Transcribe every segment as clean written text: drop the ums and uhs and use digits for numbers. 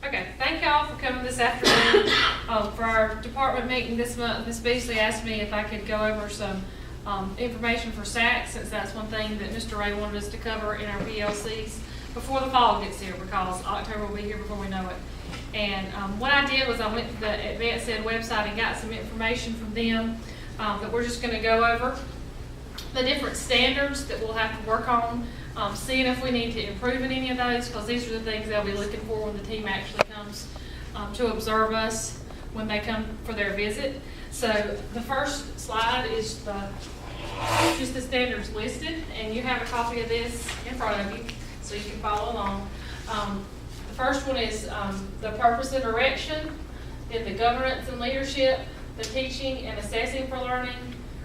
Okay, thank y'all for coming this afternoon. For our department meeting this month, Ms. Beasley asked me if I could go over some information for SAC, since that's one thing that Mr. Ray wanted us to cover in our PLCs before the fall gets here, because October will be here before we know it. And what I did was I went to the Advanced Ed website and got some information from them that we're just gonna go over. The different standards that we'll have to work on, seeing if we need to improve in any of those, because these are the things they'll be looking for when the team actually comes to observe us when they come for their visit. So the first slide is just the standards listed, and you have a copy of this in front of you, so you can follow along. The first one is the purpose and direction, then the governance and leadership, the teaching and assessing for learning,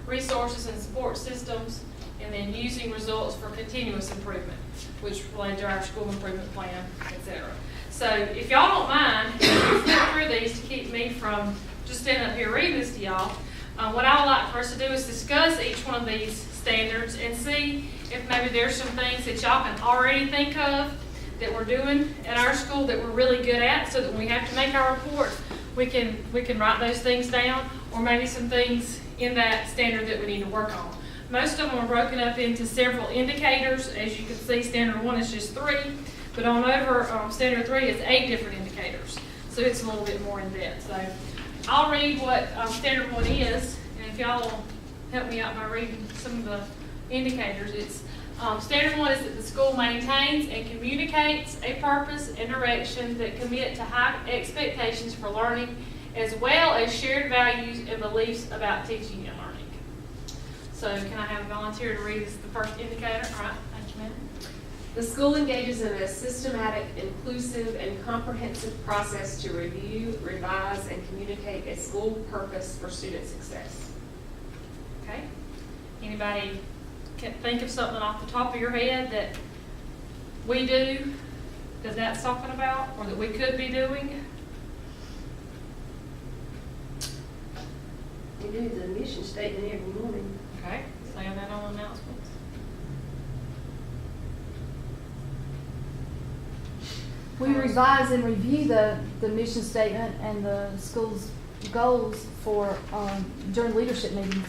resources and support systems, and then using results for continuous improvement, which relate to our school improvement plan, etc. So if y'all don't mind, flip through these to keep me from just standing up here reading this to y'all. What I would like for us to do is discuss each one of these standards and see if maybe there's some things that y'all can already think of that we're doing at our school that we're really good at, so that when we have to make our report, we can write those things down, or maybe some things in that standard that we need to work on. Most of them are broken up into several indicators. As you can see, standard 1 is just 3, but on over standard 3 is 8 different indicators. So it's a little bit more in depth. So I'll read what standard 1 is, and if y'all will help me out by reading some of the indicators. It's standard 1 is that the school maintains and communicates a purpose and direction that commit to high expectations for learning, as well as shared values and beliefs about teaching and learning. So can I have a volunteer to read this, the first indicator? All right, thank you, ma'am. The school engages in a systematic, inclusive, and comprehensive process to review, revise, and communicate a school purpose for student success. Okay. Anybody can think of something off the top of your head that we do that that's talking about, or that we could be doing? We do the mission statement every morning. Okay, say that on announcements. We revise and review the mission statement and the school's goals for, during leadership meetings.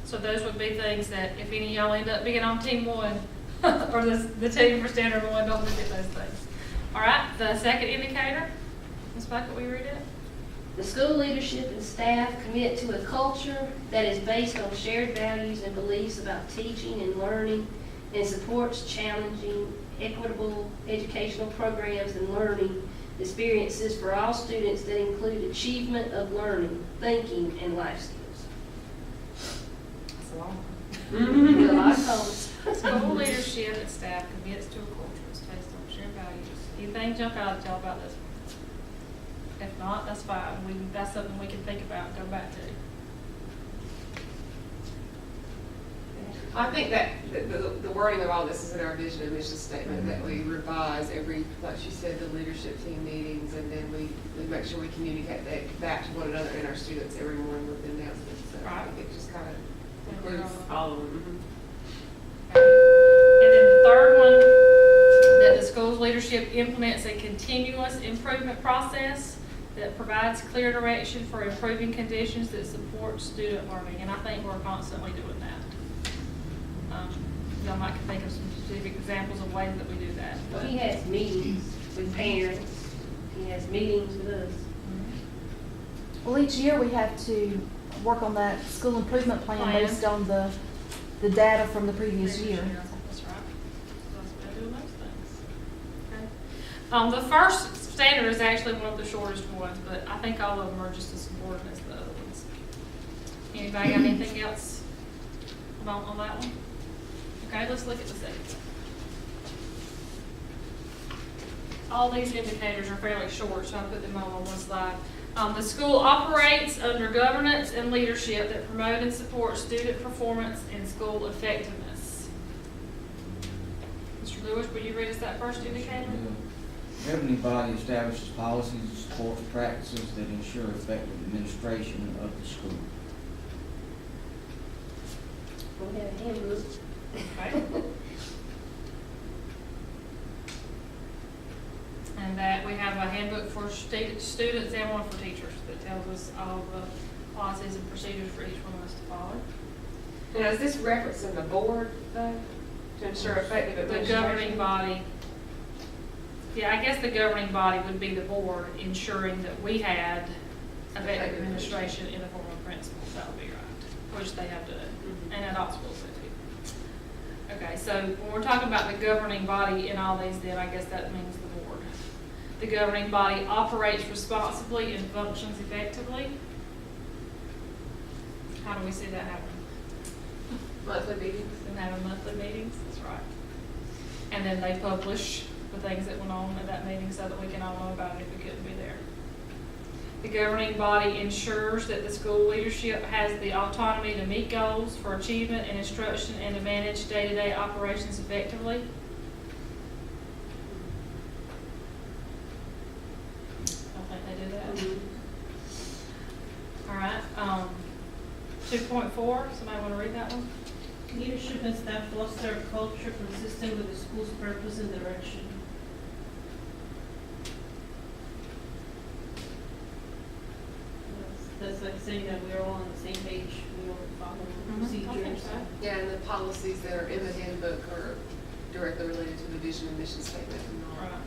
So those would be things that if any of y'all end up being on team 1, or the team for standard 1, don't forget those things. All right, the second indicator, Ms. Bucket, will you read it? The school leadership and staff commit to a culture that is based on shared values and beliefs about teaching and learning, and supports challenging, equitable educational programs and learning experiences for all students that include achievement of learning, thinking, and life skills. That's a long A lot of colors. one. School leadership and staff commits to a culture that's based on shared values. Anything jump out at y'all about this one? If not, that's fine. That's something we can think about and go back to. I think that the wording of all this is in our vision and mission statement, that we revise every, like she said, the leadership team meetings, and then we make sure we communicate that back to one another and our students every morning with the announcements. So I think it just kind of includes all of them. And then the third one, that the school's leadership implements a continuous improvement process that provides clear direction for improving conditions that support student learning. And I think we're constantly doing that. Y'all might think of some specific examples of ways that we do that. But He has meetings with parents. He has meetings with us. Well, each year we have to work on that school improvement plan based on the data from the previous year. That's right. That's what I do with most things. Okay. The first standard is actually one of the shortest ones, but I think all of them are just as important as the other ones. Anybody got anything else on that one? Okay, let's look at the second. All these indicators are fairly short, so I'll put them all on one slide. The school operates under governance and leadership that promote and support student performance and school effectiveness. Mr. Lewis, will you read us that first indicator? The governing body establishes policies and supports practices that ensure effective administration of the school. We have a handbook. Okay. in that we have a handbook for students and one for teachers that tells us all the policies and procedures for each one of us to follow. Now, is this referencing the board, though, to ensure effective The administration? governing body, yeah, I guess the governing body would be the board ensuring that we had effective administration in the form of principals, that would be right, which they have done, and at all schools they do. Okay, so when we're talking about the governing body in all these, then I guess that means the board. The governing body operates responsibly and functions effectively. How do we see that happen? Monthly meetings? And having monthly meetings, that's right. And then they publish the things that went on at that meeting so that we can all know about it if we couldn't be there. The governing body ensures that the school leadership has the autonomy to meet goals for achievement and instruction and to manage day-to-day operations effectively. I think they do that. All right, 2.4, somebody want to read that one? Leadership and staff foster a culture consistent with the school's purpose and direction. That's like saying that we're all on the same page, we all follow I think procedures. so. Yeah, and the policies that are in the handbook are directly related to the vision and mission statement and all. Right.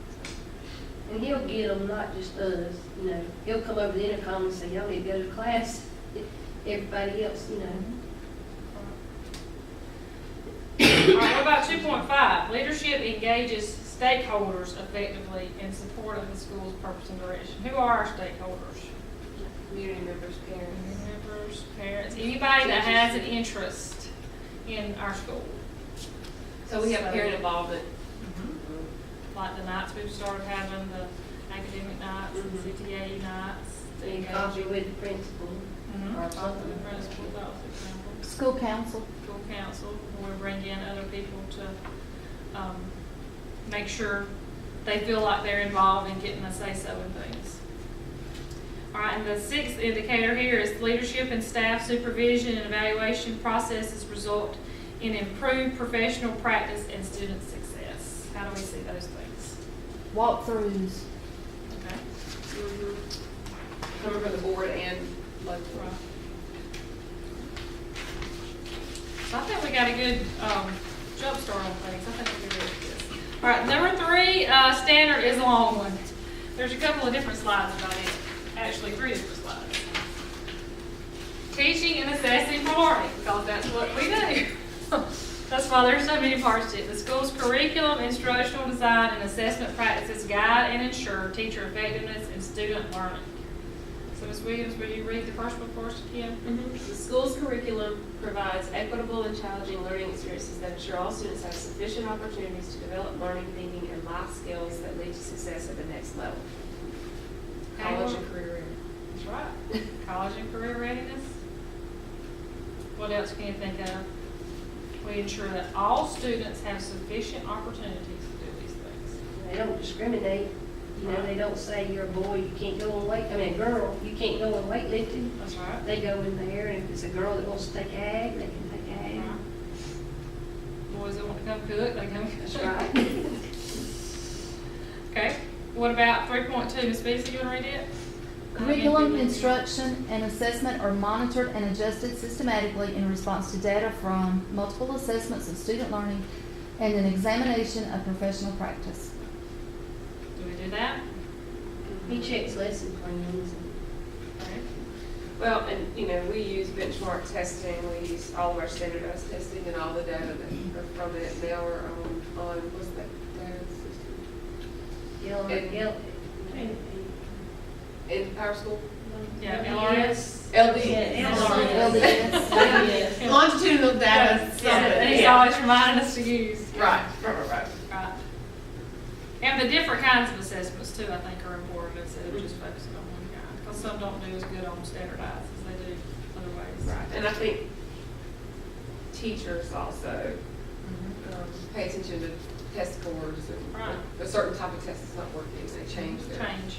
And he'll get them, not just us, you know, he'll come over the intercom and say, y'all need to go to class. Everybody else, you know. All right, what about 2.5? Leadership engages stakeholders effectively in support of the school's purpose and direction. Who are our stakeholders? Community members, parents. Members, parents, anybody that has an interest in our school. So we have parent involvement. Like the nights we've started having, the academic nights, Mhm. CTA nights. the And coffee with the principal. Mhm. or something. The principal, that was an example. School council. School council, where we bring in other people to, make sure they feel like they're involved in getting a say-so in things. All right, and the sixth indicator here is leadership and staff supervision and evaluation processes result in improved professional practice and student success. How do we see those things? Walkthroughs. Okay. Coming from the board and local. Right. So I think we got a good, jump start on things. I think we're good with this. All right, number 3, standard is a long one. There's a couple of different slides about it. Actually, 3 different slides. Teaching and assessing for learning, because that's what we do. That's why there's so many parts to it. The school's curriculum, instructional design, and assessment practices guide and ensure teacher effectiveness and student learning. So Ms. Williams, will you read the first one for us, Kim? The school's curriculum provides equitable and challenging learning experiences that ensure all students have sufficient opportunities to develop learning, thinking, and life skills that lead to success at the next level. College and career readiness. That's right. College and career readiness. What else can you think of? We ensure that all students have sufficient opportunities to do these things. They don't discriminate. You know, they don't say you're a boy, you can't go on weight, I mean, a girl, you can't go on weightlifting. That's right. They go in there, and if it's a girl that wants to take ag, they can take ag. Right. Boys that want to come cook, they come cook. That's right. Okay. What about 3.2? Ms. Beasley, you want to read it? Curriculum, instruction, and assessment are monitored and adjusted systematically in response to data from multiple assessments of student learning and an examination of professional practice. Do we do that? He checks lesson plans. Okay. Well, and, you know, we use benchmark testing, we use all of our standardized testing and all the data that are from it. Now we're on, what's that data system? Yell. In our school? Yeah, LRS. LD. Yeah, LDS. Yeah. Longitudinal data, Yeah, something. that he's always reminding us to use. Right. Right. And the different kinds of assessments too, I think, are important instead of just focusing on one kind. Because some don't do as good on standardized as they do other ways. Right, and I think teachers also pay attention to test scores and Right. a certain type of test is not working, they change their. Change.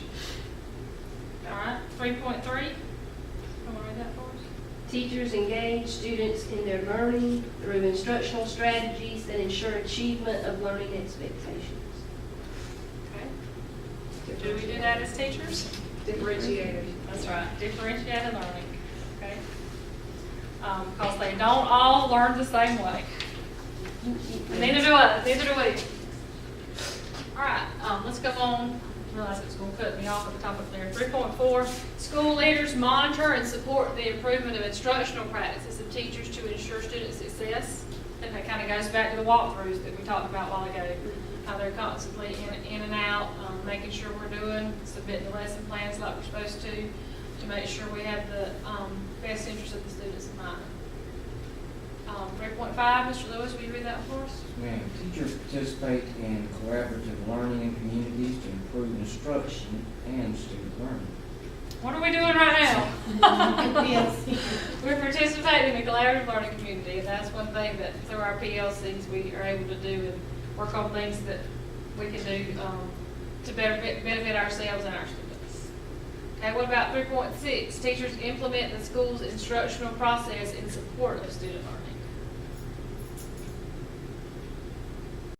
All right, 3.3. Come on, read that for us. Teachers engage students in their learning through instructional strategies that ensure achievement of learning expectations. Okay. Do we do that as teachers? Differentiated. That's right, differentiated learning, okay? Because they don't all learn the same way. Neither do us, neither do we. All right, let's go on. I realized it was gonna cut me off at the top of there. 3.4, school leaders monitor and support the improvement of instructional practices of teachers to ensure student success. And that kind of goes back to the walkthroughs that we talked about a while ago. How they're constantly in and out, making sure we're submitting the lesson plans like we're supposed to make sure we have the best interest of the students in mind. 3.5, Mr. Lewis, will you read that for us? Ma'am, teachers participate in collaborative learning in communities to improve instruction and student learning. What are we doing right now? PLC. We're participating in a collaborative learning community, and that's one thing that through our PLCs we are able to do and work on things that we can do to better benefit ourselves and our students. Okay, what about 3.6? Teachers implement the school's instructional process in support of student learning.